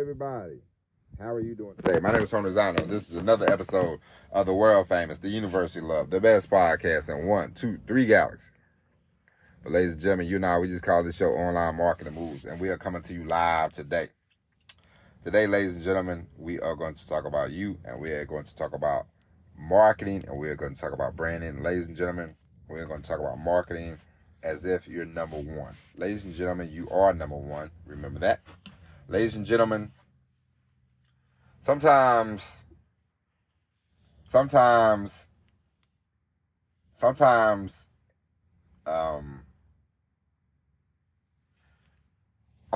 everybody. How are you doing today? My name is Tony Zano. This is another episode of the world famous, the University Love, the best podcast in 1, 2, 3 galaxies. But ladies and gentlemen, you and I, we just call this show Online Marketing Moves, and we are coming to you live today. Today, ladies and gentlemen, we are going to talk about you, and we are going to talk about marketing, and we are going to talk about branding. Ladies and gentlemen, we are going to talk about marketing as if you're number one. Ladies and gentlemen, you are number one. Remember that. Ladies and gentlemen, sometimes, I'm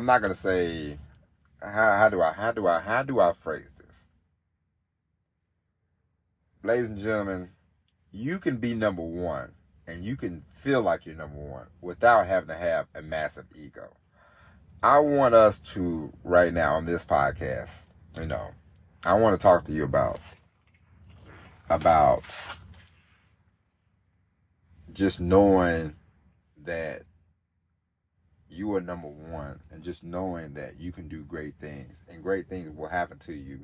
not gonna say how do I phrase this? Ladies and gentlemen, you can be number one and you can feel like you're number one without having to have a massive ego. I want us to, right now on this podcast, I want to talk to you about just knowing that you are number one and just knowing that you can do great things and great things will happen to you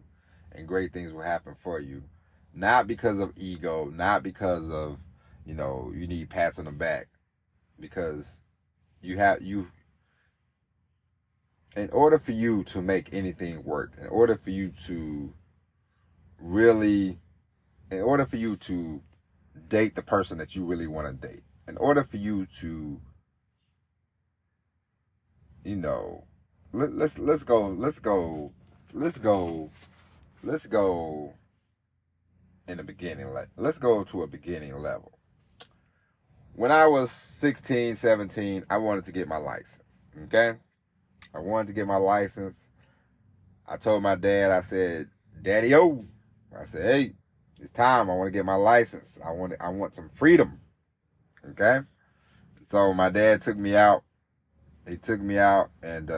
and great things will happen for you. Not because of ego, not because of, you need pats on the back, because in order for you to make anything work, in order for you to date the person that you really want to date, in order for you to, let's go in the beginning. Let's go to a beginning level. When I was 16, 17, I wanted to get my license, okay? I wanted to get my license. I told my dad, I said, Daddy-o, I said, hey, it's time. I want to get my license. I want some freedom, okay? So my dad took me out. He took me out and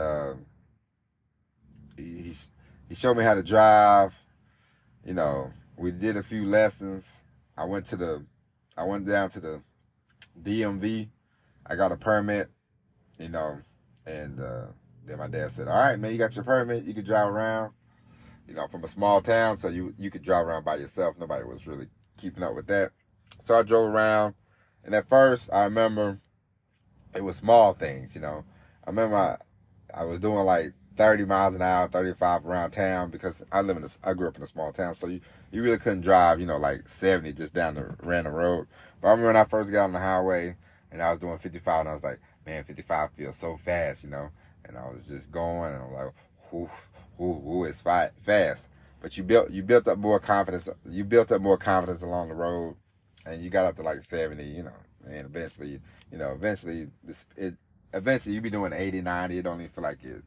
he showed me how to drive. We did a few lessons. I went down to the DMV. I got a permit, and then my dad said, all right, man, you got your permit. You can drive around, from a small town. So you could drive around by yourself. Nobody was really keeping up with that. So I drove around. And at first, I remember it was small things, I remember I was doing like 30 miles an hour, 35 around town because I grew up in a small town. So you really couldn't drive, like 70 just down the random road. But I remember when I first got on the highway and I was doing 55 and I was like, man, 55 feels so fast, And I was just going and I'm like, ooh, it's fast. But you built up more confidence. You built up more confidence along the road and you got up to like 70, and eventually, eventually you be doing 80, 90. It don't even feel like it,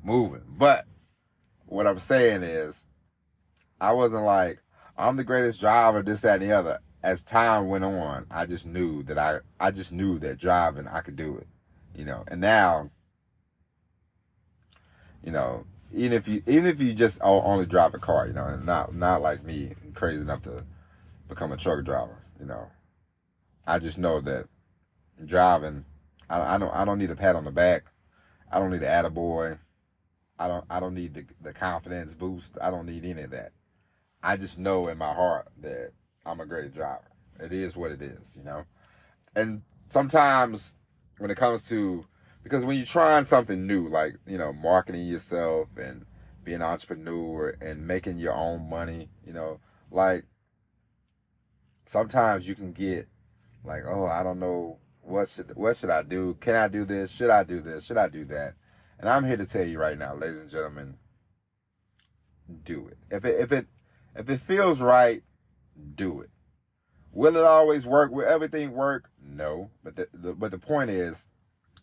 moving. But what I'm saying is, I wasn't like, I'm the greatest driver, this, that, and the other. As time went on, I just knew that driving, I could do it, And now, even if you just only drive a car, and not like me, crazy enough to become a truck driver, I just know that driving, I don't need a pat on the back. I don't need an attaboy. I don't need the confidence boost. I don't need any of that. I just know in my heart that I'm a great driver. It is what it is, And sometimes when it comes to, because when you're trying something new, like, marketing yourself and being an entrepreneur and making your own money, like sometimes you can get like, oh, I don't know, what should I do? Can I do this? Should I do this? Should I do that? And I'm here to tell you right now, ladies and gentlemen, do it. If it feels right, do it. Will it always work? Will everything work? No. But the point is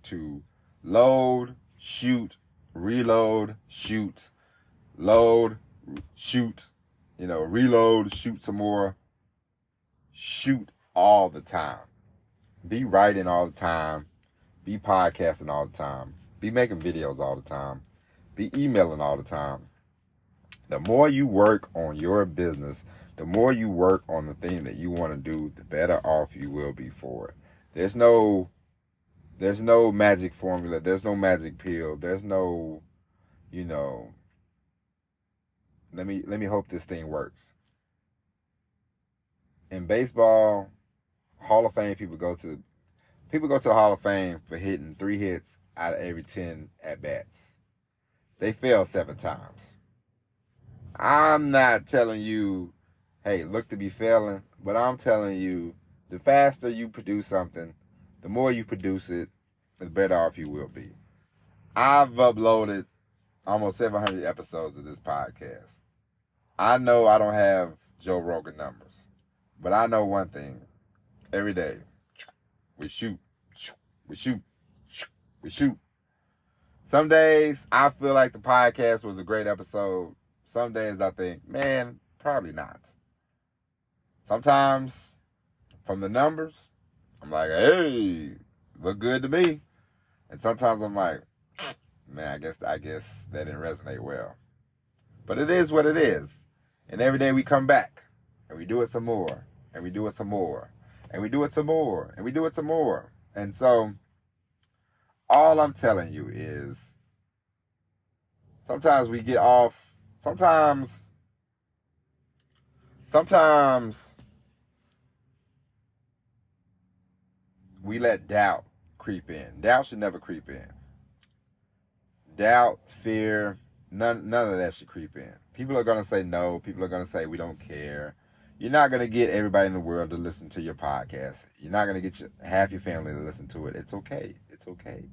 to load, shoot, reload, shoot, load, shoot, reload, shoot some more, shoot all the time. Be writing all the time. Be podcasting all the time. Be making videos all the time. Be emailing all the time. The more you work on your business, the more you work on the thing that you want to do, the better off you will be for it. There's no magic formula. There's no magic pill. There's no, let me hope this thing works. In baseball, Hall of Fame people go to the Hall of Fame for hitting 3 hits out of every 10 at bats. They fail 7 times. I'm not telling you, hey, look to be failing, but I'm telling you, the faster you produce something, the more you produce it, the better off you will be. I've uploaded almost 700 episodes of this podcast. I know I don't have Joe Rogan numbers, but I know one thing. Every day, we shoot. Some days, I feel like the podcast was a great episode. Some days I think, man, probably not. Sometimes, from the numbers, I'm like, hey, look good to me. And sometimes I'm like, man, I guess that didn't resonate well. But it is what it is. And every day we come back, and we do it some more, and we do it some more, and we do it some more, and we do it some more. And so, all I'm telling you is, sometimes we get off, sometimes we let doubt creep in. Doubt should never creep in. Doubt, fear, none of that should creep in. People are going to say no. People are going to say we don't care. You're not going to get everybody in the world to listen to your podcast. You're not going to get half your family to listen to it. It's okay. It's okay.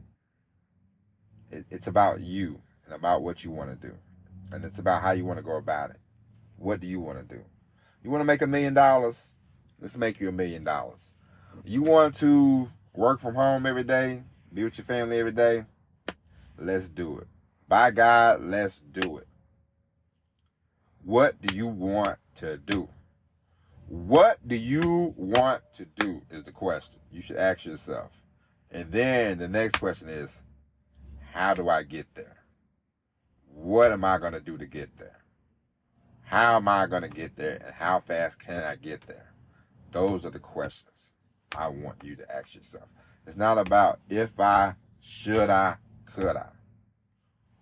It's about you and about what you want to do. And it's about how you want to go about it. What do you want to do? You want to make $1 million? Let's make you $1 million. You want to work from home every day, be with your family every day? Let's do it. By God, let's do it. What do you want to do? What do you want to do is the question you should ask yourself. And then the next question is, how do I get there? What am I going to do to get there? How am I going to get there? And how fast can I get there? Those are the questions I want you to ask yourself. It's not about if I, should I, could I.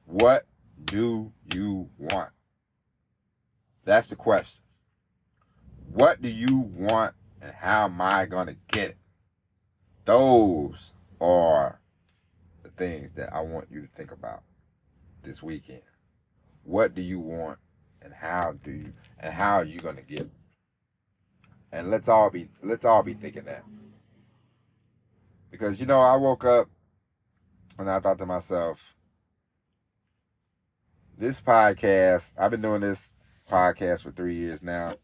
What do you want? That's the question. What do you want and how am I going to get it? Those are the things that I want you to think about this weekend. What do you want and how are you going to get it? And let's all be thinking that. Because I woke up and I thought to myself, this podcast, I've been doing this podcast for 3 years now,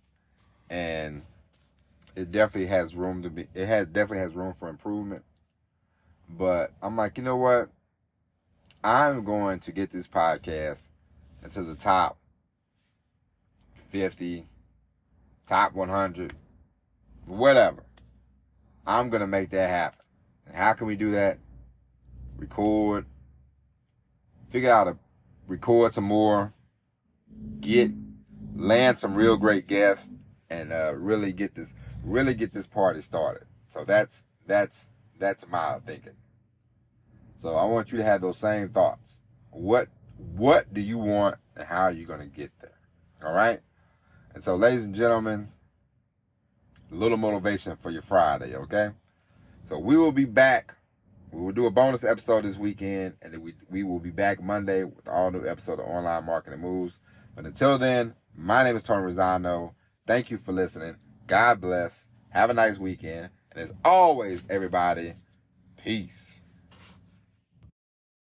and it definitely has room for improvement. But I'm like, you know what? I'm going to get this podcast into the top 50, top 100, whatever. I'm going to make that happen. And how can we do that? Record. Figure out record some more. Land some real great guests and really get this party started. So that's my thinking. So I want you to have those same thoughts. What do you want and how are you going to get there? All right? And so, ladies and gentlemen, a little motivation for your Friday, okay? So we will be back. We will do a bonus episode this weekend, and then we will be back Monday with all new episode of Online Marketing Moves. But until then, my name is Tony Rosano. Thank you for listening. God bless. Have a nice weekend. And as always, everybody, peace.